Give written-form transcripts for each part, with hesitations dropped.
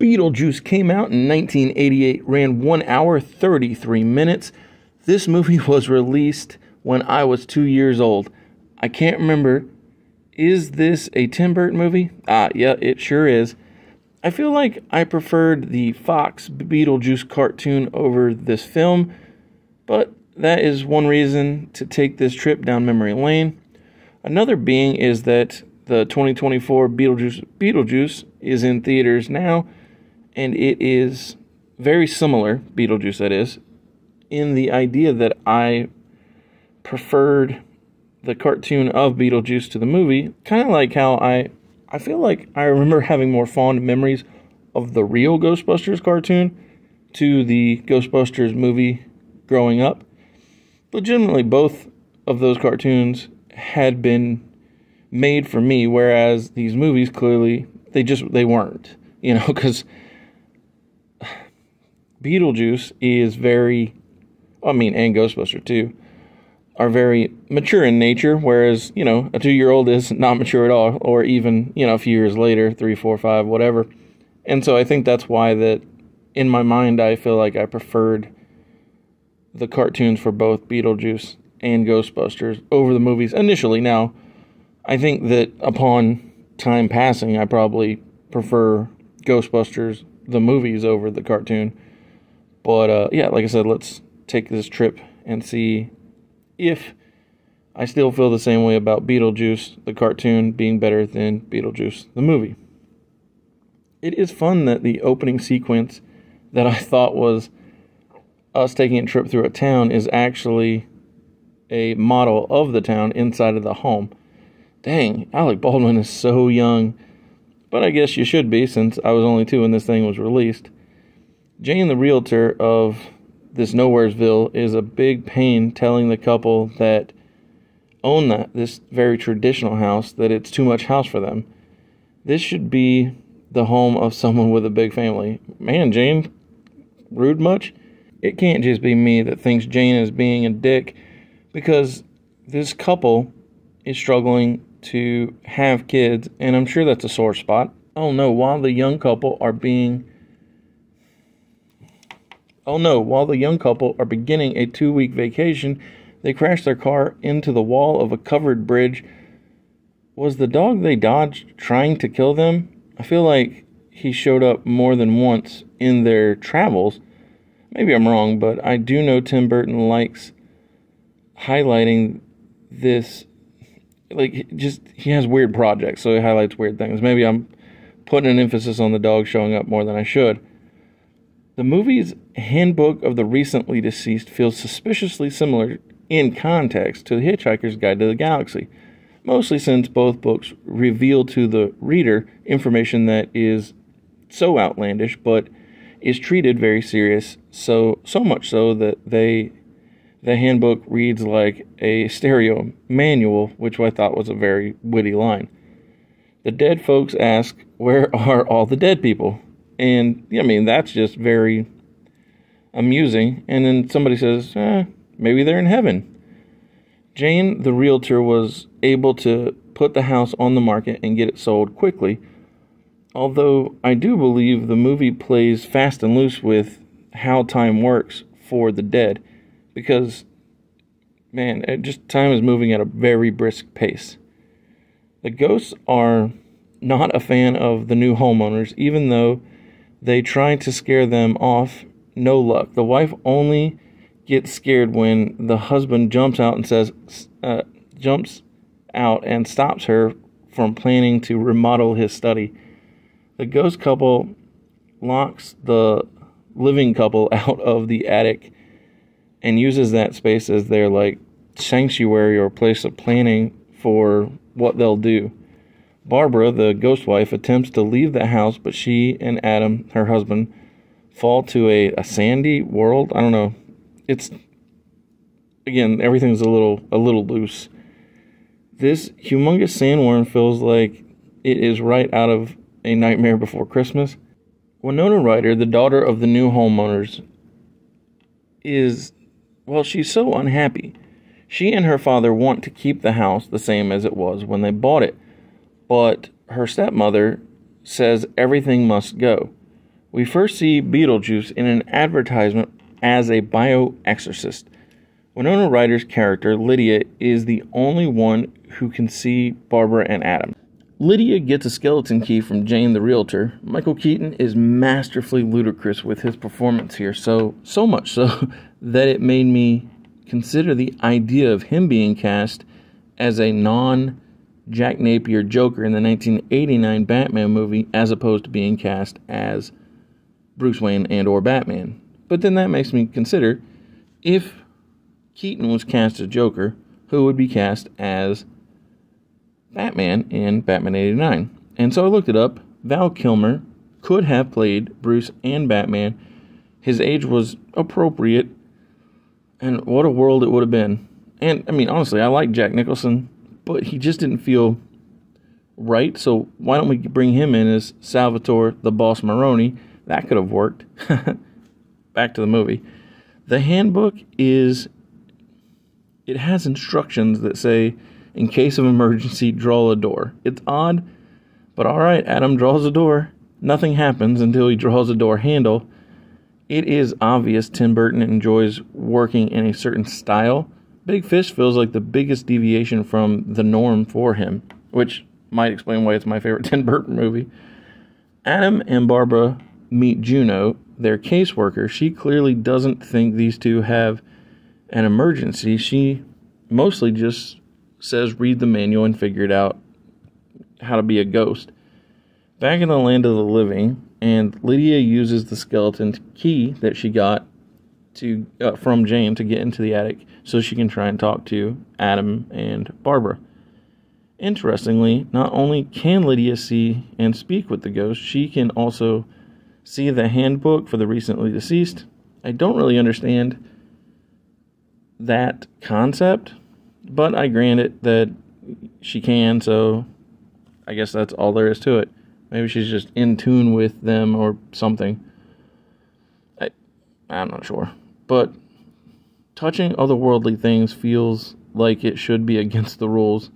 Beetlejuice came out in 1988, ran 1 hour, 33 minutes. This movie was released when I was 2 years old. I can't remember. Is this a Tim Burton movie? Yeah, it sure is. I feel like I preferred the Fox Beetlejuice cartoon over this film, but that is one reason to take this trip down memory lane. Another being is that the 2024 Beetlejuice is in theaters now, and it is very similar, Beetlejuice that is, in the idea that I preferred the cartoon of Beetlejuice to the movie, kind of like how I feel like I remember having more fond memories of the real Ghostbusters cartoon to the Ghostbusters movie growing up. Legitimately, both of those cartoons had been made for me, whereas these movies clearly, they weren't, because Beetlejuice is very, and Ghostbusters too, are very mature in nature, whereas, a 2-year-old is not mature at all, or even, a few years later, 3, 4, 5, whatever. And so I think that's why that, in my mind, I feel like I preferred the cartoons for both Beetlejuice and Ghostbusters over the movies initially. Now, I think that upon time passing, I probably prefer Ghostbusters, the movies, over the cartoon. But, like I said, let's take this trip and see if I still feel the same way about Beetlejuice, the cartoon, being better than Beetlejuice, the movie. It is fun that the opening sequence that I thought was us taking a trip through a town is actually a model of the town inside of the home. Dang, Alec Baldwin is so young. But I guess you should be, since I was only 2 when this thing was released. Jane, the realtor of this Nowheresville, is a big pain telling the couple that own this very traditional house that it's too much house for them. This should be the home of someone with a big family. Man, Jane, rude much? It can't just be me that thinks Jane is being a dick, because this couple is struggling to have kids, and I'm sure that's a sore spot. Oh no, while the young couple are beginning a 2-week vacation, they crash their car into the wall of a covered bridge. Was the dog they dodged trying to kill them? I feel like he showed up more than once in their travels. Maybe I'm wrong, but I do know Tim Burton likes highlighting this. He has weird projects, so he highlights weird things. Maybe I'm putting an emphasis on the dog showing up more than I should. The movie's Handbook of the Recently Deceased feels suspiciously similar in context to The Hitchhiker's Guide to the Galaxy, mostly since both books reveal to the reader information that is so outlandish, but is treated very serious, so much so that the handbook reads like a stereo manual, which I thought was a very witty line. The dead folks ask, "Where are all the dead people?" And, that's just very amusing. And then somebody says, maybe they're in heaven. Jane, the realtor, was able to put the house on the market and get it sold quickly. Although I do believe the movie plays fast and loose with how time works for the dead. Because, time is moving at a very brisk pace. The ghosts are not a fan of the new homeowners, even though they try to scare them off. No luck. The wife only gets scared when the husband jumps out and stops her from planning to remodel his study. The ghost couple locks the living couple out of the attic and uses that space as their sanctuary or place of planning for what they'll do. Barbara, the ghost wife, attempts to leave the house, but she and Adam, her husband, fall to a sandy world. I don't know. Everything's a little loose. This humongous sandworm feels like it is right out of A Nightmare Before Christmas. Winona Ryder, the daughter of the new homeowners, she's so unhappy. She and her father want to keep the house the same as it was when they bought it. But her stepmother says everything must go. We first see Beetlejuice in an advertisement as a bioexorcist. Winona Ryder's character, Lydia, is the only one who can see Barbara and Adam. Lydia gets a skeleton key from Jane the realtor. Michael Keaton is masterfully ludicrous with his performance here, so much so that it made me consider the idea of him being cast as a non-Jack Napier Joker in the 1989 Batman movie as opposed to being cast as Bruce Wayne and or Batman. But then that makes me consider, if Keaton was cast as Joker, who would be cast as Batman in Batman 89. And so I looked it up. Val Kilmer could have played Bruce and Batman. His age was appropriate. And what a world it would have been. And, I mean, honestly, I like Jack Nicholson, but he just didn't feel right. So why don't we bring him in as Salvatore the Boss Maroni? That could have worked. Back to the movie. The handbook it has instructions that say, in case of emergency, draw a door. It's odd, but alright, Adam draws a door. Nothing happens until he draws a door handle. It is obvious Tim Burton enjoys working in a certain style. Big Fish feels like the biggest deviation from the norm for him, which might explain why it's my favorite Tim Burton movie. Adam and Barbara meet Juno, their caseworker. She clearly doesn't think these two have an emergency. She mostly just says read the manual and figure it out how to be a ghost. Back in the land of the living, and Lydia uses the skeleton key that she got from Jane to get into the attic so she can try and talk to Adam and Barbara. Interestingly, not only can Lydia see and speak with the ghost, she can also see the handbook for the recently deceased. I don't really understand that concept, but I grant it that she can, so I guess that's all there is to it. Maybe she's just in tune with them or something. I'm not sure. But touching otherworldly things feels like it should be against the rules.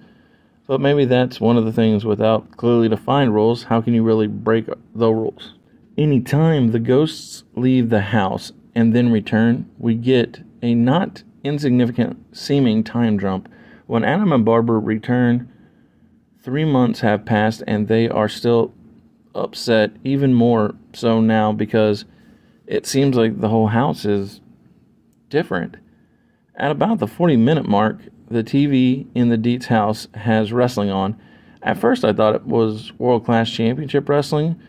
But maybe that's one of the things without clearly defined rules. How can you really break the rules? Anytime the ghosts leave the house and then return, we get a not insignificant seeming time jump. When Adam and Barbara return, 3 months have passed and they are still upset, even more so now because it seems like the whole house is different. At about the 40-minute mark, the TV in the Dietz house has wrestling on. At first I thought it was world-class championship wrestling,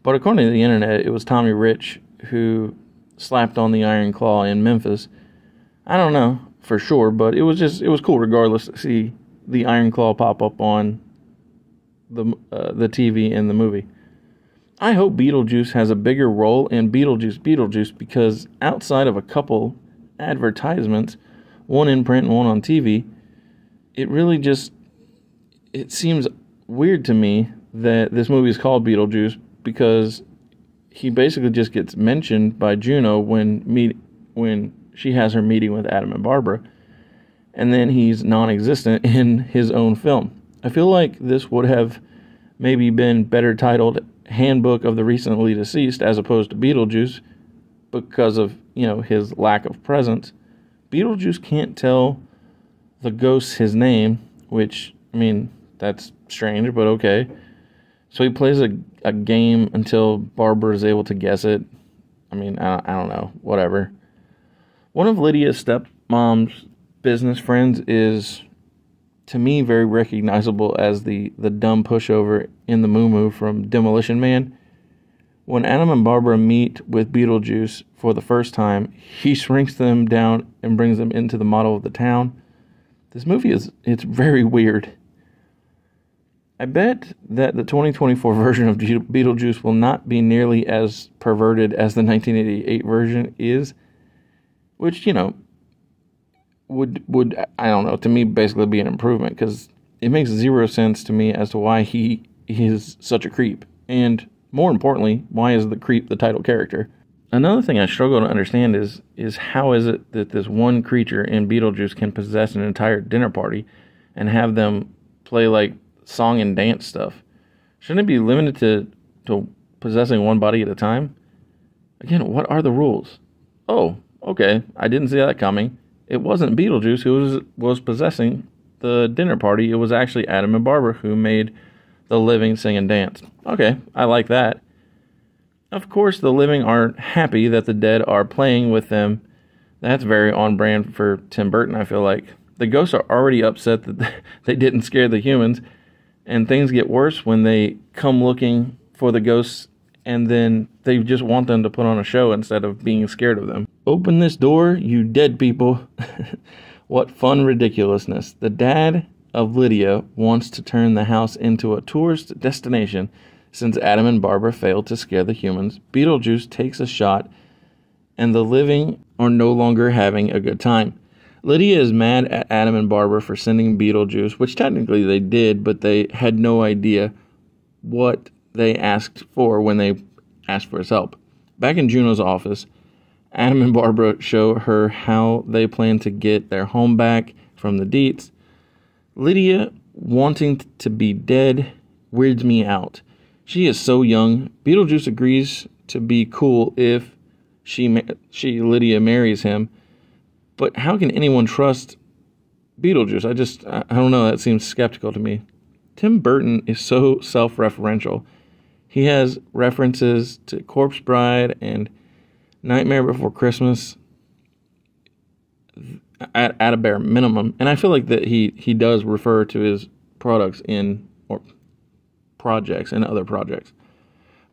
but according to the internet, it was Tommy Rich who slapped on the Iron Claw in Memphis. I don't know for sure, but it was cool regardless to see the Iron Claw pop up on the TV in the movie. I hope Beetlejuice has a bigger role in Beetlejuice because outside of a couple advertisements, one in print and one on TV, it seems weird to me that this movie is called Beetlejuice because he basically just gets mentioned by Juno when she has her meeting with Adam and Barbara, and then he's non-existent in his own film. I feel like this would have maybe been better titled Handbook of the Recently Deceased as opposed to Beetlejuice because of, his lack of presence. Beetlejuice can't tell the ghost his name, which, that's strange, but okay. So he plays a game until Barbara is able to guess it. I don't know, whatever. One of Lydia's stepmom's business friends is, to me, very recognizable as the dumb pushover in the Moo from Demolition Man. When Adam and Barbara meet with Beetlejuice for the first time, he shrinks them down and brings them into the model of the town. This movie it's very weird. I bet that the 2024 version of Beetlejuice will not be nearly as perverted as the 1988 version is, which, would I don't know, to me basically be an improvement, because it makes zero sense to me as to why he is such a creep, and more importantly, why is the creep the title character? Another thing I struggle to understand is how is it that this one creature in Beetlejuice can possess an entire dinner party and have them play like song and dance stuff? Shouldn't it be limited to possessing one body at a time? Again, what are the rules? Oh, okay, I didn't see that coming. It wasn't Beetlejuice who was possessing the dinner party. It was actually Adam and Barbara who made the living sing and dance. Okay, I like that. Of course, the living aren't happy that the dead are playing with them. That's very on brand for Tim Burton, I feel like. The ghosts are already upset that they didn't scare the humans, and things get worse when they come looking for the ghosts, and then they just want them to put on a show instead of being scared of them. Open this door, you dead people. What fun ridiculousness. The dad of Lydia wants to turn the house into a tourist destination since Adam and Barbara failed to scare the humans. Beetlejuice takes a shot, and the living are no longer having a good time. Lydia is mad at Adam and Barbara for sending Beetlejuice, which technically they did, but they had no idea what they asked for when they asked for his help. Back in Juno's office, Adam and Barbara show her how they plan to get their home back from the Deets. Lydia wanting to be dead weirds me out. She is so young. Beetlejuice agrees to be cool if Lydia marries him. But how can anyone trust Beetlejuice? I don't know. That seems skeptical to me. Tim Burton is so self-referential. He has references to Corpse Bride and Nightmare Before Christmas at a bare minimum. And I feel like that he does refer to his products or projects and other projects.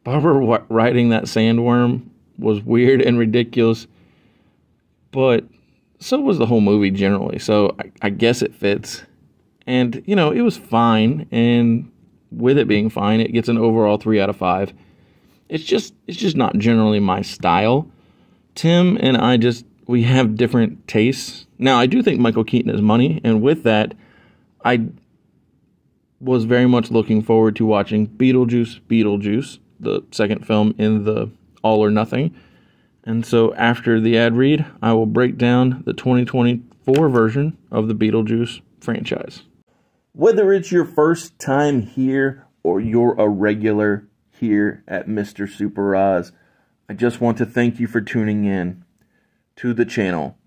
Barbara riding that sandworm was weird and ridiculous, but so was the whole movie generally, so I guess it fits. And, it was fine, and with it being fine, it gets an overall 3 out of 5. It's just not generally my style. Tim and I we have different tastes. Now, I do think Michael Keaton is money, and with that, I was very much looking forward to watching Beetlejuice, the second film in the All or Nothing. And so after the ad read, I will break down the 2024 version of the Beetlejuice franchise. Whether it's your first time here or you're a regular here at Mr. Super Oz, I just want to thank you for tuning in to the channel.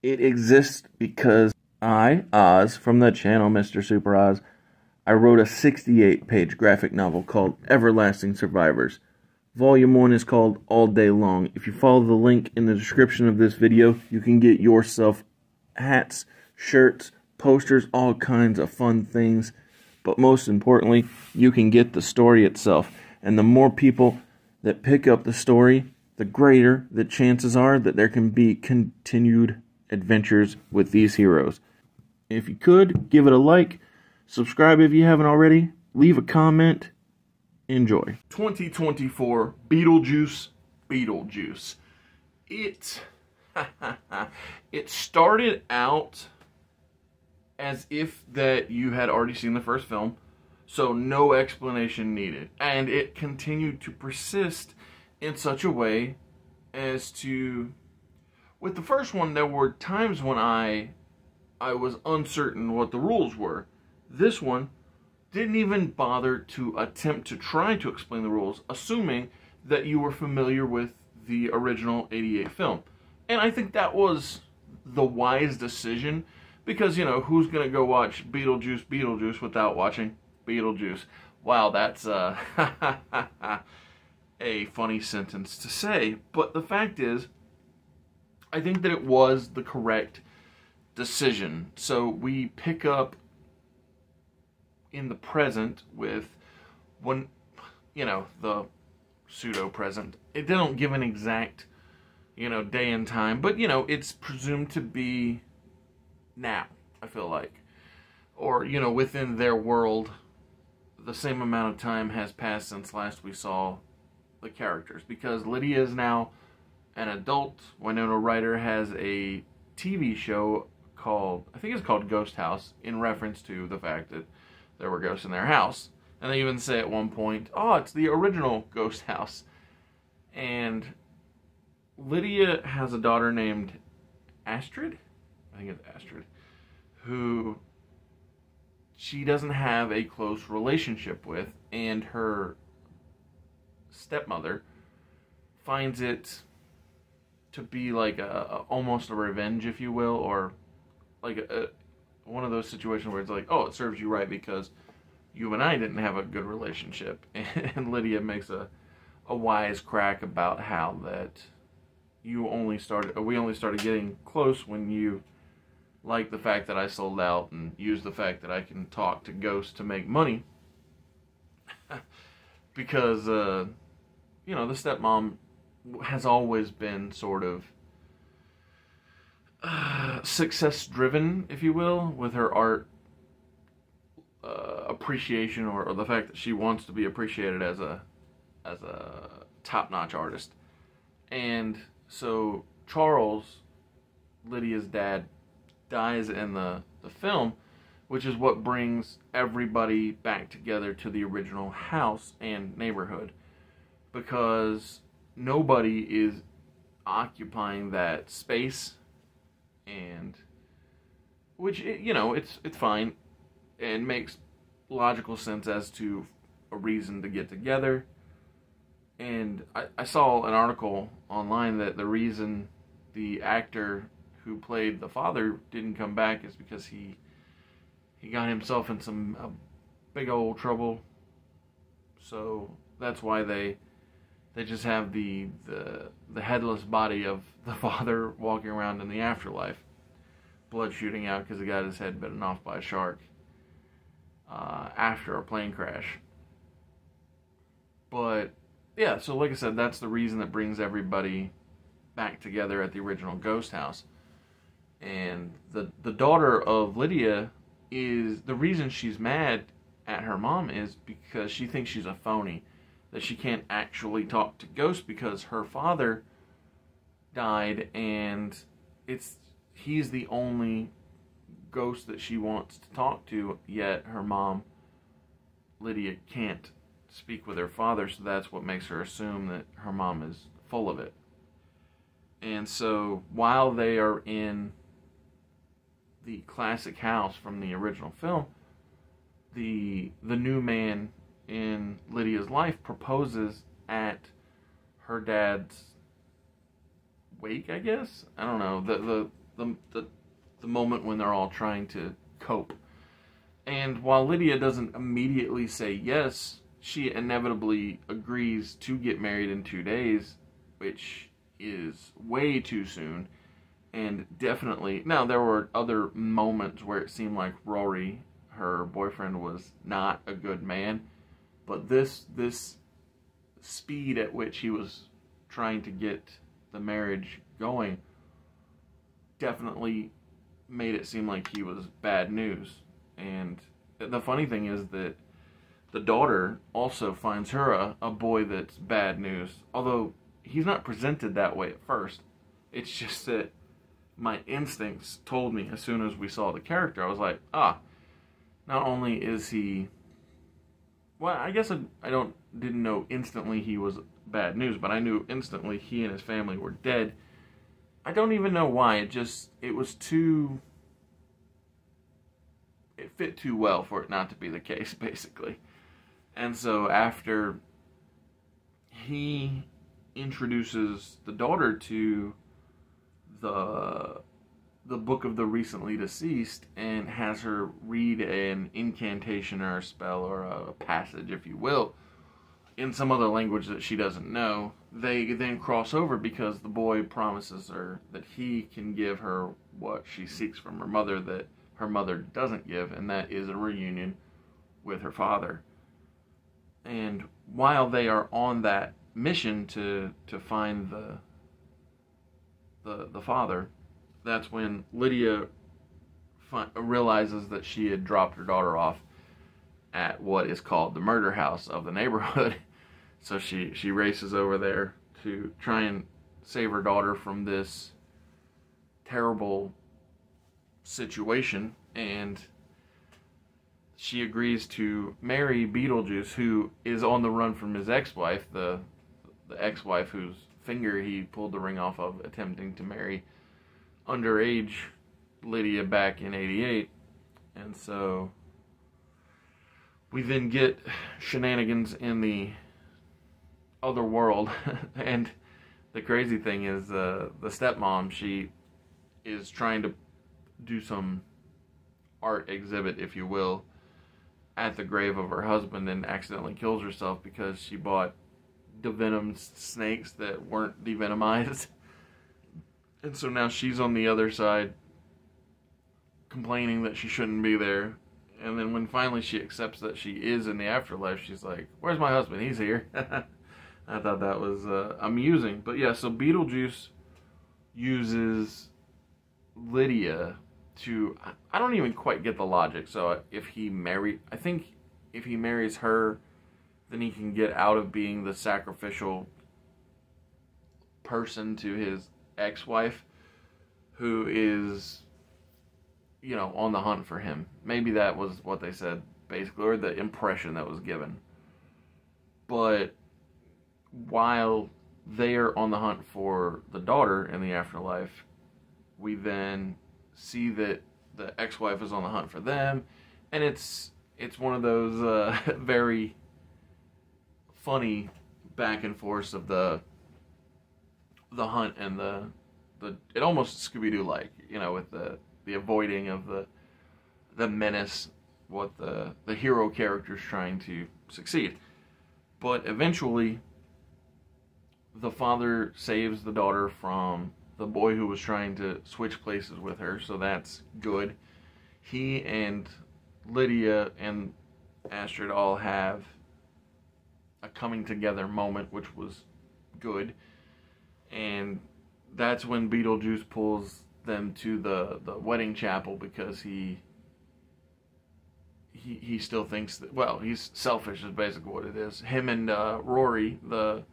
It exists because I, Oz, from the channel Mr. Super Oz, I wrote a 68-page graphic novel called Everlasting Survivors. Volume 1 is called All Day Long. If you follow the link in the description of this video, you can get yourself hats, shirts, posters, all kinds of fun things. But most importantly, you can get the story itself. And the more people that pick up the story, the greater the chances are that there can be continued adventures with these heroes. If you could, give it a like, subscribe if you haven't already, leave a comment. Enjoy. 2024 Beetlejuice. It started out as if that you had already seen the first film, so no explanation needed. And it continued to persist in such a way as to, with the first one, there were times when I was uncertain what the rules were. This one didn't even bother to attempt to try to explain the rules, assuming that you were familiar with the original 88 film. And I think that was the wise decision, because, who's going to go watch Beetlejuice without watching Beetlejuice? Wow, that's a funny sentence to say. But the fact is, I think that it was the correct decision. So we pick up in the present with the pseudo-present. It didn't give an exact, day and time, but, it's presumed to be now, I feel like. Or, within their world, the same amount of time has passed since last we saw the characters. Because Lydia is now an adult. Winona Ryder has a TV show called, I think it's called Ghost House, in reference to the fact that there were ghosts in their house. And they even say at one point, oh, it's the original Ghost House. And Lydia has a daughter named Astrid? I think it's Astrid. Who she doesn't have a close relationship with. And her stepmother finds it to be like almost a revenge, if you will, or like one of those situations where it's like, oh, it serves you right because you and I didn't have a good relationship. And Lydia makes a wise crack about how that we only started getting close when you liked the fact that I sold out and used the fact that I can talk to ghosts to make money. Because, the stepmom has always been sort of success driven, if you will, with her art appreciation, or the fact that she wants to be appreciated as a top-notch artist. And so Charles, Lydia's dad, dies in the film, which is what brings everybody back together to the original house and neighborhood, because nobody is occupying that space, and which, it's fine and makes logical sense as to a reason to get together. And I saw an article online that the reason the actor who played the father didn't come back is because he got himself in some big old trouble. So that's why they just have the headless body of the father walking around in the afterlife, blood shooting out because he got his head bitten off by a shark after a plane crash. But yeah, so like I said, that's the reason that brings everybody back together at the original ghost house. And the daughter of Lydia is, the reason she's mad at her mom is because she thinks she's a phony, that she can't actually talk to ghosts because her father died and he's the only ghost that she wants to talk to, yet her mom, Lydia, can't speak with her father, so that's what makes her assume that her mom is full of it. And so while they are in the classic house from the original film, the new man in Lydia's life proposes at her dad's wake, I guess. I don't know, the moment when they're all trying to cope. And while Lydia doesn't immediately say yes, she inevitably agrees to get married in 2 days, which is way too soon. And definitely, now there were other moments where it seemed like Rory, her boyfriend, was not a good man, but this speed at which he was trying to get the marriage going definitely made it seem like he was bad news. And the funny thing is that the daughter also finds her a boy that's bad news, although he's not presented that way at first. It's just that my instincts told me as soon as we saw the character, I was like, not only is he, well, I guess I didn't know instantly he was bad news, but I knew instantly he and his family were dead. I don't even know why. It fit too well for it not to be the case, basically. And so after he introduces the daughter to the book of the recently deceased and has her read an incantation or a spell or a passage, if you will, in some other language that she doesn't know, they then cross over because the boy promises her that he can give her what she seeks from her mother that her mother doesn't give, and that is a reunion with her father. And while they are on that mission to find the father, that's when Lydia realizes that she had dropped her daughter off at what is called the murder house of the neighborhood. So she races over there to try and save her daughter from this terrible situation, and she agrees to marry Beetlejuice, who is on the run from his ex-wife, the ex-wife whose finger he pulled the ring off of attempting to marry underage Lydia back in '88. And so we then get shenanigans in the other world, and the crazy thing is the stepmom, she is trying to do some art exhibit, if you will, at the grave of her husband and accidentally kills herself because she bought devenomed snakes that weren't devenomized. And so now she's on the other side complaining that she shouldn't be there. And then when finally she accepts that she is in the afterlife, she's like, where's my husband? He's here. I thought that was amusing. But yeah, so Beetlejuice uses Lydia to, I don't even quite get the logic. So if he I think if he marries her, then he can get out of being the sacrificial person to his ex-wife, who is, you know, on the hunt for him. Maybe that was what they said, basically, or the impression that was given. But while they are on the hunt for the daughter in the afterlife, we then see that the ex-wife is on the hunt for them, and it's one of those very funny back and forth of the hunt and the it almost Scooby-Doo like, you know, with the avoiding of the menace, what the hero character's trying to succeed. But eventually the father saves the daughter from the boy who was trying to switch places with her, so that's good. He and Lydia and Astrid all have a coming together moment, which was good. And that's when Beetlejuice pulls them to the wedding chapel because he still thinks that, well, he's selfish is basically what it is. Him and Rory, the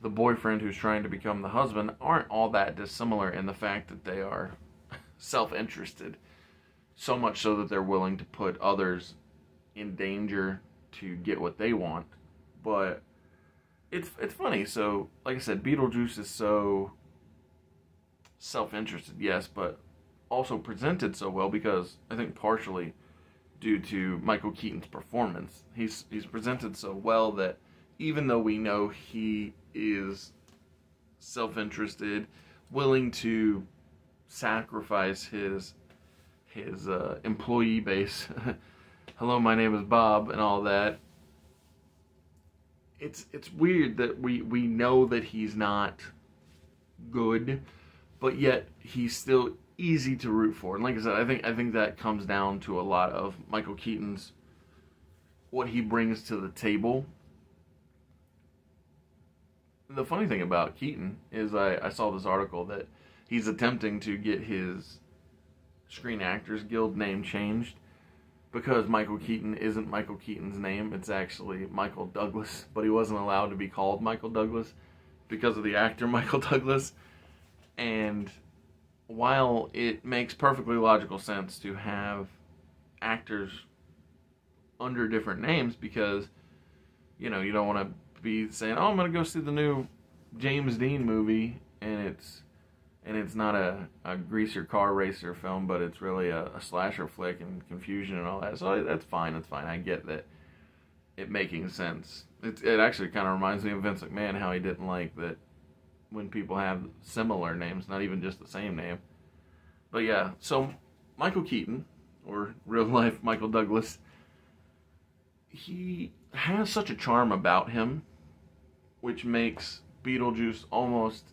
boyfriend who's trying to become the husband, aren't all that dissimilar in the fact that they are self-interested. So much so that they're willing to put others in danger to get what they want. But it's funny. So, like I said, Beetlejuice is so self-interested, yes, but also presented so well because I think partially due to Michael Keaton's performance. He's presented so well that even though we know he is self-interested, willing to sacrifice his employee base, hello, my name is Bob, and all that. It's weird that we know that he's not good, but yet he's still easy to root for. And like I said, I think that comes down to a lot of Michael Keaton's, what he brings to the table. The funny thing about Keaton is I saw this article that he's attempting to get his Screen Actors Guild name changed because Michael Keaton isn't Michael Keaton's name. It's actually Michael Douglas, but he wasn't allowed to be called Michael Douglas because of the actor Michael Douglas. And while it makes perfectly logical sense to have actors under different names because, you know, you don't want to be saying, oh, I'm going to go see the new James Dean movie, and it's not a greaser car racer film, but it's really a slasher flick and confusion and all that. So that's fine. I get that it making sense. It actually kind of reminds me of Vince McMahon, how he didn't like that when people have similar names, not even just the same name. But yeah, so Michael Keaton, or real life Michael Douglas, he has such a charm about him, which makes Beetlejuice almost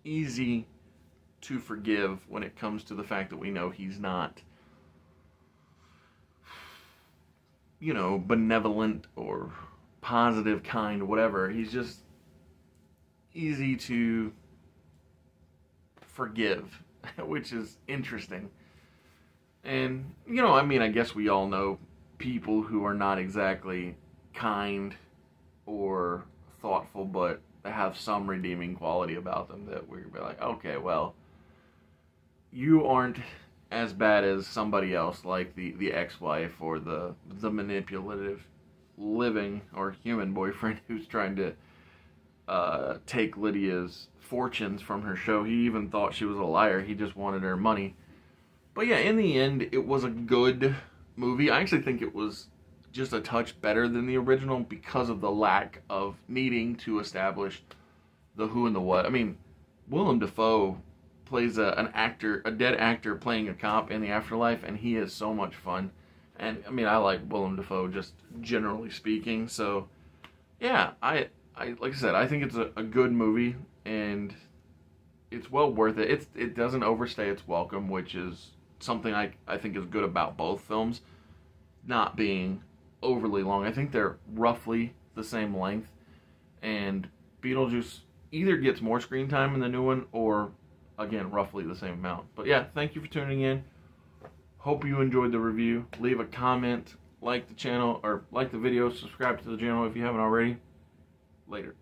easy to forgive when it comes to the fact that we know he's not, you know, benevolent or positive, kind, whatever. He's just easy to forgive, which is interesting. And, you know, I mean, I guess we all know people who are not exactly kind or thoughtful, but they have some redeeming quality about them that we're like, okay, well, you aren't as bad as somebody else, like the ex-wife or the manipulative living or human boyfriend who's trying to take Lydia's fortunes from her show. He even thought she was a liar. He just wanted her money. But yeah, in the end, it was a good movie. I actually think it was just a touch better than the original because of the lack of needing to establish the who and the what. I mean, Willem Dafoe plays a dead actor playing a cop in the afterlife, and he is so much fun. And I mean, I like Willem Dafoe just generally speaking. So yeah, I like I said, I think it's a good movie, and it's well worth it. It doesn't overstay its welcome, which is something I think is good about both films, not being overly long. I think they're roughly the same length, and Beetlejuice either gets more screen time in the new one, or again, roughly the same amount. But yeah, thank you for tuning in. Hope you enjoyed the review. Leave a comment, like the channel, or like the video, subscribe to the channel if you haven't already. Later.